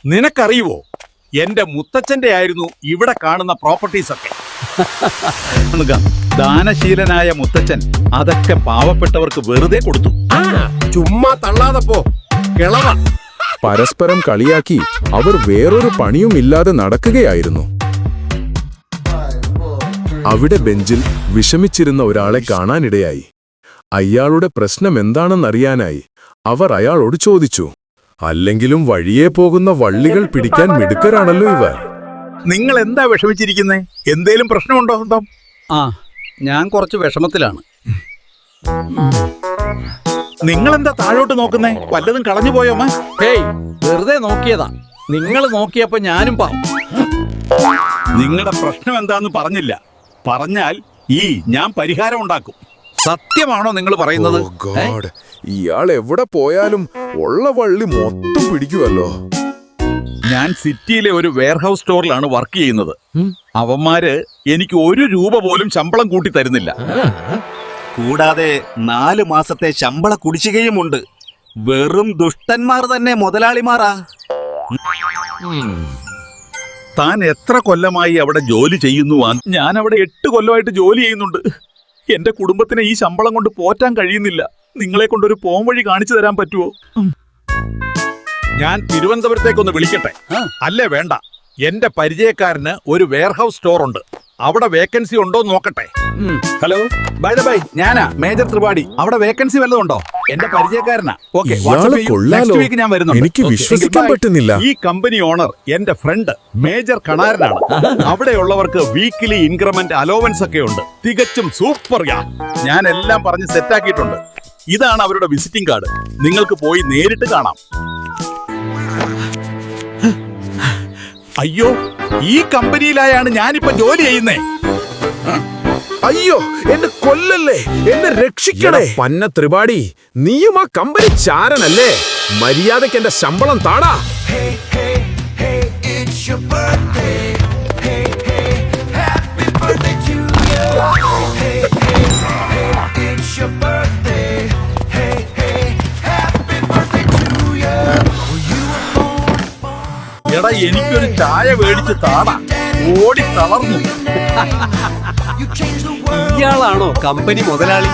നിനക്കറിയുവോ, എന്റെ മുത്തച്ഛന്റെ ആയിരുന്നു ഇവിടെ കാണുന്ന പ്രോപ്പർട്ടീസ് ഒക്കെ. ദാനശീലനായ മുത്തച്ഛൻ അതൊക്കെ പാവപ്പെട്ടവർക്ക് വെറുതെ കൊടുത്തു. ചുമ്മാ തള്ളാതെ പോ കിളവ. പരസ്പരം കളിയാക്കി അവർ വേറൊരു പണിയും ഇല്ലാതെ നടക്കുകയായിരുന്നു. അവിടെ ബെഞ്ചിൽ വിഷമിച്ചിരുന്ന ഒരാളെ കാണാനിടയായി. അയാളുടെ പ്രശ്നം എന്താണെന്നറിയാനായി അവർ അയാളോട് ചോദിച്ചു. അല്ലെങ്കിലും വഴിയെ പോകുന്ന വള്ളികൾ പിടിക്കാൻ മിടുക്കരാണല്ലോ ഇവർ. നിങ്ങൾ എന്താ വിഷമിച്ചിരിക്കുന്നേ? എന്തേലും പ്രശ്നമുണ്ടോ? സ്വന്തം ഞാൻ കുറച്ച് വിഷമത്തിലാണ്. നിങ്ങളെന്താ താഴോട്ട് നോക്കുന്നേ? വല്ലതും കളഞ്ഞു പോയോ? ഹേയ്, വെറുതെ നോക്കിയതാ. നിങ്ങൾ നോക്കിയപ്പോ ഞാനും പാവം. നിങ്ങളുടെ പ്രശ്നം എന്താന്ന് പറഞ്ഞില്ല. പറഞ്ഞാൽ ഞാൻ പരിഹാരം ഉണ്ടാക്കും. സത്യമാണോ നിങ്ങൾ പറയുന്നത്? ഓ ഗോഡ്, ഇയാൾ എവിടെ പോയാലും ഉള്ള വള്ളി മൊത്തം പിടിക്കുമല്ലോ. ഞാൻ സിറ്റിയിലെ ഒരു വെയർഹൌസ് സ്റ്റോറിലാണ് വർക്ക് ചെയ്യുന്നത്. അവന്മാര് എനിക്ക് 1 രൂപ പോലും ശമ്പളം കൂട്ടി തരുന്നില്ല. കൂടാതെ 4 മാസത്തെ ശമ്പള കുടിശ്ശികയുമുണ്ട്. വെറും ദുഷ്ടന്മാർ തന്നെ മുതലാളിമാറാ. താൻ എത്ര കൊല്ലമായി അവിടെ ജോലി ചെയ്യുന്നു? ഞാൻ അവിടെ 8 കൊല്ലമായിട്ട് ജോലി ചെയ്യുന്നുണ്ട്. എന്റെ കുടുംബത്തിനെ ഈ ശമ്പളം കൊണ്ട് പോറ്റാൻ കഴിയുന്നില്ല. നിങ്ങളെ കൊണ്ടൊരു പോംവഴി കാണിച്ചു തരാൻ പറ്റുമോ? ഞാൻ തിരുവനന്തപുരത്തേക്കൊന്ന് വിളിക്കട്ടെ? അല്ലേ വേണ്ട, എന്റെ പരിചയക്കാരന് ഒരു വെയർഹൌസ് സ്റ്റോർ ഉണ്ട്. അവിടെ വേക്കൻസി ഉണ്ടോ നോക്കട്ടെ. ഹലോ, ബൈ ദ ബൈ, ഞാനാ മേജർ ത്രിപാഠി. അവിടെ വേക്കൻസി വല്ലതും ഉണ്ടോ? എന്റെ പരിചയക്കാരനാ. ഓക്കെ, നെക്സ്റ്റ് വീക്ക് ഞാൻ വരുന്നുണ്ട്. എനിക്ക് വിശ്വസിക്കാൻ പറ്റുന്നില്ല. ഈ കമ്പനി ഓണർ എന്റെ ഫ്രണ്ട് മേജർ കണാരനാണ്. അവിടെയുള്ളവർക്ക് വീക്കിലി ഇൻക്രിമെന്റ് അലോവൻസ് ഒക്കെ ഉണ്ട്. തികച്ചും സൂപ്പർ. ഞാൻ എല്ലാം പറഞ്ഞ് സെറ്റാക്കിയിട്ടുണ്ട്. ഇതാണ് അവരുടെ വിസിറ്റിംഗ് കാർഡ്. നിങ്ങൾക്ക് പോയി നേരിട്ട് കാണാം. അയ്യോ, ഈ കമ്പനിയിലായാണ് ഞാനിപ്പോ ജോലി ചെയ്യുന്നേ. അയ്യോ, എന്നെ കൊല്ലല്ലേ, എന്നെ രക്ഷിക്കണേ. പന്ന ത്രിപാഠി, നീയും ആ കമ്പനി ചാരനല്ലേ? മര്യാദയ്ക്ക് എന്റെ ശമ്പളം താടാ. എടാ, എനിക്കൊരു ചായ മേടിച്ച് താടാ. ഓടി തളർന്നു. ഇയാളാണോ കമ്പനി മുതലാളി?